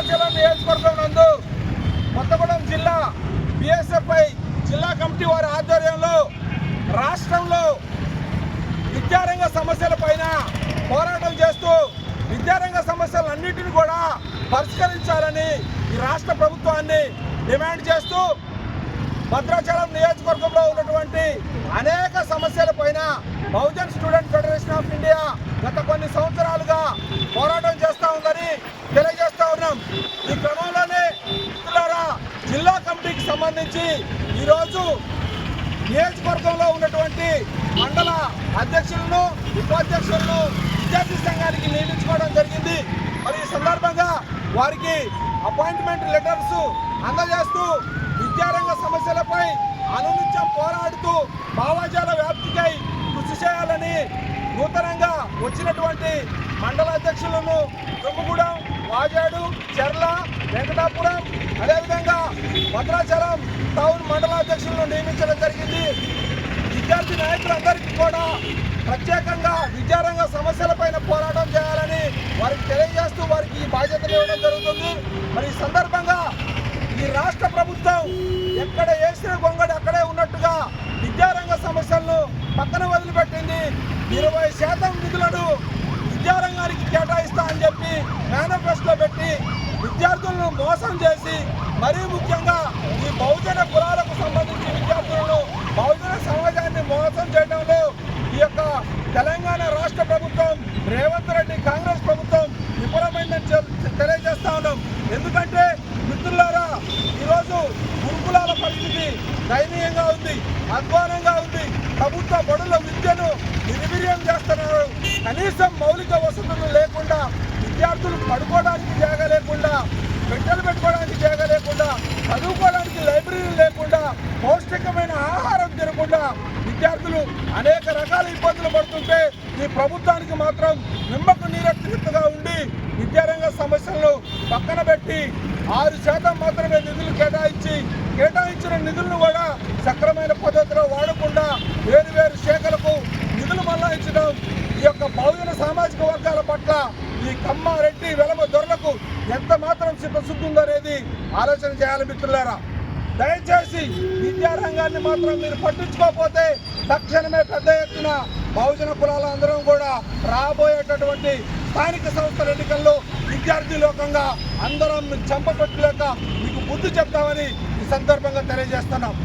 భద్రాచలం నియోజకవర్గం నందు కొత్తగూడెం జిల్లా బిఎస్ఎఫ్ఐ జిల్లా కమిటీ వారి ఆధ్వర్యంలో రాష్ట్రంలో విద్యారంగ సమస్యల పైన పోరాటం చేస్తూ విద్యారంగ సమస్యలన్నింటినీ కూడా పరిష్కరించాలని ఈ రాష్ట్ర ప్రభుత్వాన్ని డిమాండ్ చేస్తూ భద్రాచలం నియోజకవర్గంలో ఉన్నటువంటి అనేక సమస్యల పైన Bahujan student federation of India గత కొన్ని సంవత్సరాలుగా పోరాటం చేస్తూ ఉందని తెలియజేస్తూ ఉన్నాం. ఈ క్రమంలోనే జిల్లా కమిటీకి సంబంధించి ఈరోజు నియోజకవర్గంలో ఉన్నటువంటి మండల అధ్యక్షులను ఉపాధ్యక్షులను విద్యార్థి సంఘానికి నియమించుకోవడం జరిగింది. మరి ఈ సందర్భంగా వారికి అపాయింట్మెంట్ లెటర్స్ అందజేస్తూ విద్యారంగ సమస్యలపై అనునిత్యం పోరాడుతూ భావజాల వ్యాప్తికై కృషి చేయాలని నూతనంగా వచ్చినటువంటి మండల అధ్యక్షులను దుమ్ముగూడెం, వాజేడు, చెర్ల, వెంకటాపురం అదేవిధంగా భద్రాచలం టౌన్ మండల అధ్యక్షులను నియమించడం జరిగింది. విద్యార్థి నాయకులందరికీ కూడా ప్రత్యేకంగా విద్యారంగ సమస్యలపైన పోరాటం చేయాలని వారికి తెలియజేస్తూ వారికి ఈ బాధ్యతలు ఇవ్వడం జరుగుతుంది. మరి ఈ సందర్భంగా ఈ రాష్ట్ర ప్రభుత్వం ఎక్కడ వేసిన గొంగడి అక్కడే ఉన్నట్టుగా విద్యారంగ సమస్యలను పక్కన వదిలిపెట్టింది. 20% నిధులను విద్యారంగానికి కేటాయిస్తా అని చెప్పి మేనిఫెస్టో పెట్టి విద్యార్థులను మోసం చేసి మరీ ముఖ్యంగా ఈ బహుజన కులాలకు సంబంధించి విద్యార్థులను బహుజన సమాజాన్ని మోసం చేయడంలో ఈ యొక్క తెలంగాణ రాష్ట్ర ప్రభుత్వం రేవంత్ రెడ్డి కాంగ్రెస్ ప్రభుత్వం విఫలమైందని తెలియజేస్తా ఉన్నాం. ఎందుకంటే మిత్రులారా, ఈరోజు గురుకులాల పరిస్థితి దయనీయంగా ఉంది, అధ్వానంగా ఉంది. ప్రభుత్వ బడుల విద్యను నిర్వీర్యం చేస్తున్నారు. కనీసం మౌలిక వసతులు లేకుండా, విద్యార్థులు పడుకోవడానికి జాగా లేకుండా, బిడ్డలు పెట్టుకోవడానికి జాగా లేకుండా, చదువుకోవడానికి లైబ్రరీలు లేకుండా, పౌష్టికమైన ఆహారం తినకుండా విద్యార్థులు అనేక రకాల ఇబ్బందులు పడుతుంటే ఈ ప్రభుత్వానికి మాత్రం నిమ్మకు నీరెత్తినట్టుగా ఉండి విద్యారంగ సమస్యలను పక్కన పెట్టి 6% మాత్రమే నిధులు కేటాయించిన నిధులను కూడా సక్రమైన పద్ధతిలో వాడకుండా వేరు శాఖలకు నిధులు మళ్లాయించడం ఈ యొక్క బహుజన సామాజిక వర్గాల పట్ల ఈ కమ్మ, రెడ్డి, వెలమ దొరలకు ఎంత మాత్రం చిత్తశుద్ధి ఉందనేది ఆలోచన చేయాలి మిత్రులారా. దయచేసి విద్యారంగాన్ని మాత్రం మీరు పట్టించుకోకపోతే తక్షణమే పెద్ద ఎత్తున బహుజన కులాల అందరం కూడా రాబోయేటటువంటి స్థానిక సంస్థల ఎన్నికల్లో విద్యార్థి లోకంగా అందరం చంపపెట్టలేక మీకు బుద్ధి చెప్తామని ఈ సందర్భంగా తెలియజేస్తున్నాం.